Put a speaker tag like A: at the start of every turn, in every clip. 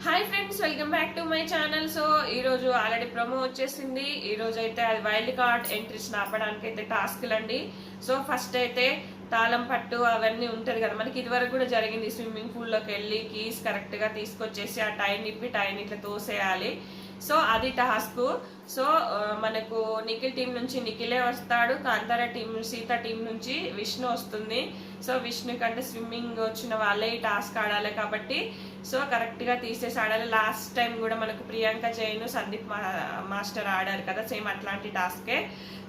A: Hi friends, welcome back to my channel. So ఈ రోజు already promo వచ్చేసింది. ఈ రోజు అయితే అది వైల్డ్ కార్డ్ ఎంట్రీస్ ఆపడానికి అయితే టాస్క్లు అండి. సో ఫస్ట్ అయితే తాళం పట్టు అవన్నీ ఉంటది కదా మనకి, ఇదివరకు కూడా జరిగింది. స్విమ్మింగ్ పూల్ లోకి వెళ్ళి కీస్ కరెక్ట్ గా తీసుకొచ్చేసి ఆ టైం ఇప్పి టైం ఇట్లా తోసేయాలి. సో అది టాస్క్. సో మనకు నిఖిల్ టీం నుంచి నిఖిలే వస్తాడు, కాంతార టీం సీత టీం నుంచి విష్ణు వస్తుంది. సో విష్ణు కంటే స్విమ్మింగ్ వచ్చిన వాళ్ళే ఈ టాస్క్ ఆడాలి కాబట్టి సో కరెక్ట్ గా తీసేసి ఆడాలి. లాస్ట్ టైం కూడా మనకు ప్రియాంక జైన్ సందీప్ మాస్టర్ ఆడారు కదా, సేమ్ అట్లాంటి టాస్కే.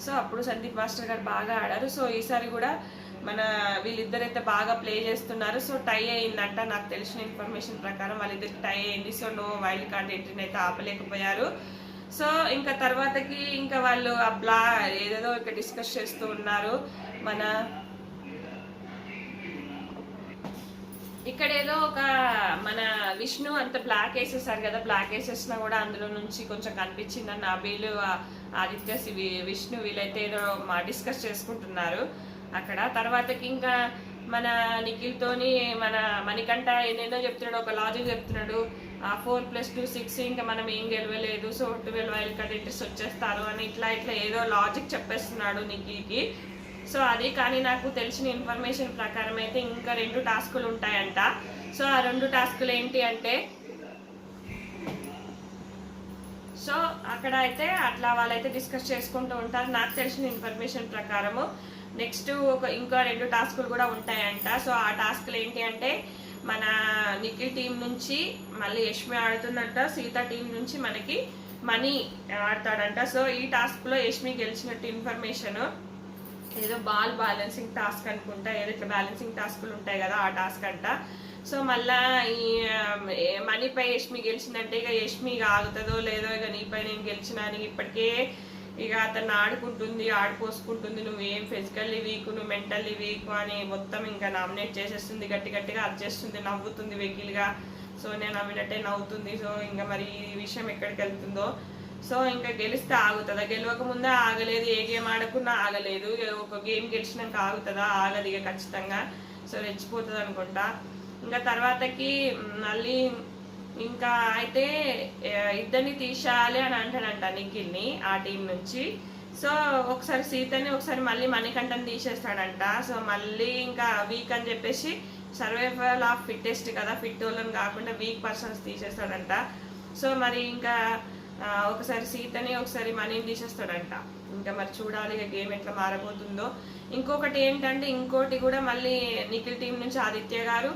A: సో అప్పుడు సందీప్ మాస్టర్ గారు బాగా ఆడారు. సో ఈసారి కూడా మన వీళ్ళిద్దరైతే బాగా ప్లే చేస్తున్నారు. సో టై అయిందంట, నాకు తెలిసిన ఇన్ఫర్మేషన్ ప్రకారం వాళ్ళిద్దరికి టై అయింది. సో నో వైల్డ్ కార్డ్ ఎంట్రీని అయితే ఆపలేకపోయారు. సో ఇంకా తర్వాతకి ఇంకా వాళ్ళు ఆ ఏదేదో ఇక్కడ డిస్కస్ చేస్తూ ఉన్నారు. ఇక్కడ ఏదో ఒక మన విష్ణు అంత బ్లాక్ వేసేసారు కదా, బ్లాక్ వేసేసినా కూడా అందులో నుంచి కొంచెం కనిపించిందని వీళ్ళు ఆదిత్య విష్ణు వీళ్ళైతే ఏదో డిస్కస్ చేసుకుంటున్నారు అక్కడ. తర్వాతకి ఇంకా మన నిఖిల్ తోని మన మణికంఠ ఏదేదో చెప్తున్నాడు, ఒక లాజిక్ చెప్తున్నాడు. 4+2 6, ఇంకా మనం ఏం గెలవలేదు, సో 12 వైల్డ్ కార్డ్ ఎంట్రీస్ వచ్చేస్తారు అని ఇట్లా ఏదో లాజిక్ చెప్పేస్తున్నాడు నిఖిల్కి. సో అది కానీ నాకు తెలిసిన ఇన్ఫర్మేషన్ ప్రకారం అయితే ఇంకా 2 టాస్కులు ఉంటాయంట. సో ఆ 2 టాస్కులు ఏంటి అంటే, సో అక్కడ అయితే అట్లా వాళ్ళైతే డిస్కస్ చేసుకుంటూ ఉంటారు. నాకు తెలిసిన ఇన్ఫర్మేషన్ ప్రకారము నెక్స్ట్ ఇంకా 2 టాస్కులు కూడా ఉంటాయంట. సో ఆ టాస్కులు ఏంటి అంటే, మన నిఖిల్ టీం నుంచి మళ్ళీ యష్మి ఆడుతుందంట, సీత టీం నుంచి మనకి మనీ ఆడతాడంట. సో ఈ టాస్క్ లో యష్మి గెలిచినట్టు ఇన్ఫర్మేషన్. ఏదో బాల్ బ్యాలెన్సింగ్ టాస్క్ అనుకుంటా, ఏదో ఇట్లా బ్యాలెన్సింగ్ టాస్కులు ఉంటాయి కదా ఆ టాస్క్ అంట. సో మళ్ళా ఈ మనీపై యష్మి గెలిచిందంటే ఇక యష్మి ఆగుతుందో లేదో, ఇక నీపై నేను గెలిచినా అని ఇప్పటికే ఇక అతను ఆడిపోసుకుంటుంది, నువ్వు ఏం ఫిజికల్లీ వీక్, నువ్వు మెంటల్లీ వీక్ అని మొత్తం ఇంకా నామినేట్ చేసేస్తుంది, గట్టిగా అర్చేస్తుంది, నవ్వుతుంది వెకిల్గా. సో నేను నవ్వినట్టే నవ్వుతుంది. సో ఇంకా మరి ఈ విషయం ఎక్కడికి వెళ్తుందో. సో ఇంకా గెలిస్తే ఆగుతుందా, గెలవక ముందే ఆగలేదు, ఏ గేమ్ ఆడకున్నా ఆగలేదు, ఒక గేమ్ గెలిచినాక ఆగుతుందా, ఆగదు ఇక ఖచ్చితంగా. సో రెచ్చిపోతుంది అనుకుంటా. ఇంకా తర్వాతకి మళ్ళీ ఇంకా అయితే ఇద్దరిని తీసేయాలి అని అంటాడంట నిఖిల్ని ఆ టీం నుంచి. సో ఒకసారి సీతని, ఒకసారి మళ్ళీ మణికంఠని తీసేస్తాడంట. సో మళ్ళీ ఇంకా వీక్ అని చెప్పేసి సర్వైవల్ ఆఫ్ ఫిట్టెస్ట్ కదా, ఫిట్ వాళ్ళని కాకుండా వీక్ పర్సన్స్ తీసేస్తాడంట. సో మరి ఇంకా ఒకసారి సీతని ఒకసారి మనీని తీసేస్తాడంట. ఇంకా మరి చూడాలి ఇక గేమ్ ఎట్లా మారబోతుందో. ఇంకొకటి ఏంటంటే, ఇంకోటి కూడా మళ్ళీ నిఖిల్ టీం నుంచి ఆదిత్య గారు,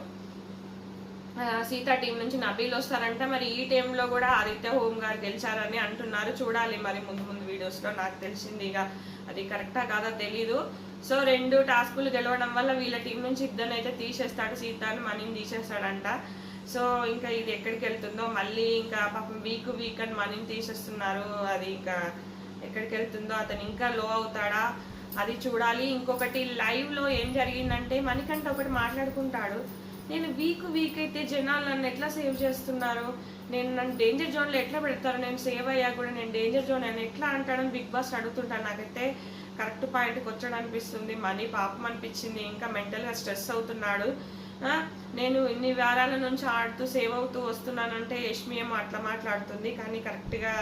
A: సీత టీం నుంచి నబీల్ వస్తారంట. మరి ఈ టైంలో కూడా ఆదిత్య హోమ్ గారు గెలిచారని అంటున్నారు. చూడాలి మరి ముందు వీడియోస్లో. నాకు తెలిసింది ఇక అది కరెక్టా కాదా తెలీదు. సో 2 టాస్కులు గెలవడం వల్ల వీళ్ళ టీం నుంచి ఇద్దరిని అయితే తీసేస్తాడు, సీతాని మనీని తీసేస్తాడంట. సో ఇంకా ఇది ఎక్కడికి వెళ్తుందో, మళ్ళీ ఇంకా పాపం వీక్ అని మనీని తీసేస్తున్నారు. అది ఇంకా ఎక్కడికి వెళ్తుందో, అతను ఇంకా లో అవుతాడా అది చూడాలి. ఇంకొకటి లైవ్ లో ఏం జరిగిందంటే, మనకంటే ఒకటి మాట్లాడుకుంటాడు, నేను వీక్ అయితే జనాలు నన్ను ఎట్లా సేవ్ చేస్తున్నారు, నన్ను డేంజర్ జోన్లో ఎట్లా పెడతారు, నేను సేవ్ అయ్యా కూడా నేను డేంజర్ జోన్ అని ఎట్లా అంటాడని బిగ్ బాస్ అడుగుతుంటాను. నాకైతే కరెక్ట్ పాయింట్కి వచ్చాడు అనిపిస్తుంది. మనీ పాపం అనిపించింది, ఇంకా మెంటల్గా స్ట్రెస్ అవుతున్నాడు. నేను ఇన్ని వారాల నుంచి ఆడుతూ సేవ్ అవుతూ వస్తున్నానంటే యష్మి ఏమో అట్లా మాట్లాడుతుంది, కానీ కరెక్ట్గా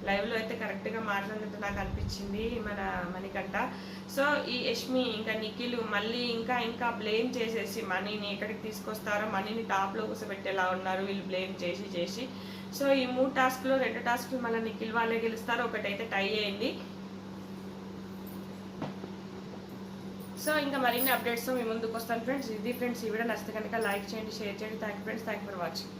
A: లైవ్లో అయితే కరెక్ట్గా మాట్లాడినట్టు నాకు అనిపించింది మన మణికంఠ. సో ఈ యష్మి ఇంకా నిఖిల్ మళ్ళీ ఇంకా బ్లేమ్ చేసేసి మనీని ఎక్కడికి తీసుకొస్తారో, మనీని టాప్లో కూర్చోబెట్టేలా ఉన్నారు వీళ్ళు బ్లేమ్ చేసి. సో ఈ 3 టాస్క్లో 2 టాస్క్లు మళ్ళీ నిఖిల్ వాళ్ళే గెలుస్తారు, ఒకటైతే టై అయింది. సో ఇంకా మరిన్ని అప్డేట్స్ మీ ముందుకు వస్తాను ఫ్రెండ్స్. ఇది ఫ్రెండ్స్ ఈ వీడియో నచ్చితే కనుక లైక్ చేయండి, షేర్ చేయండి. Thank you friends, thank you for watching.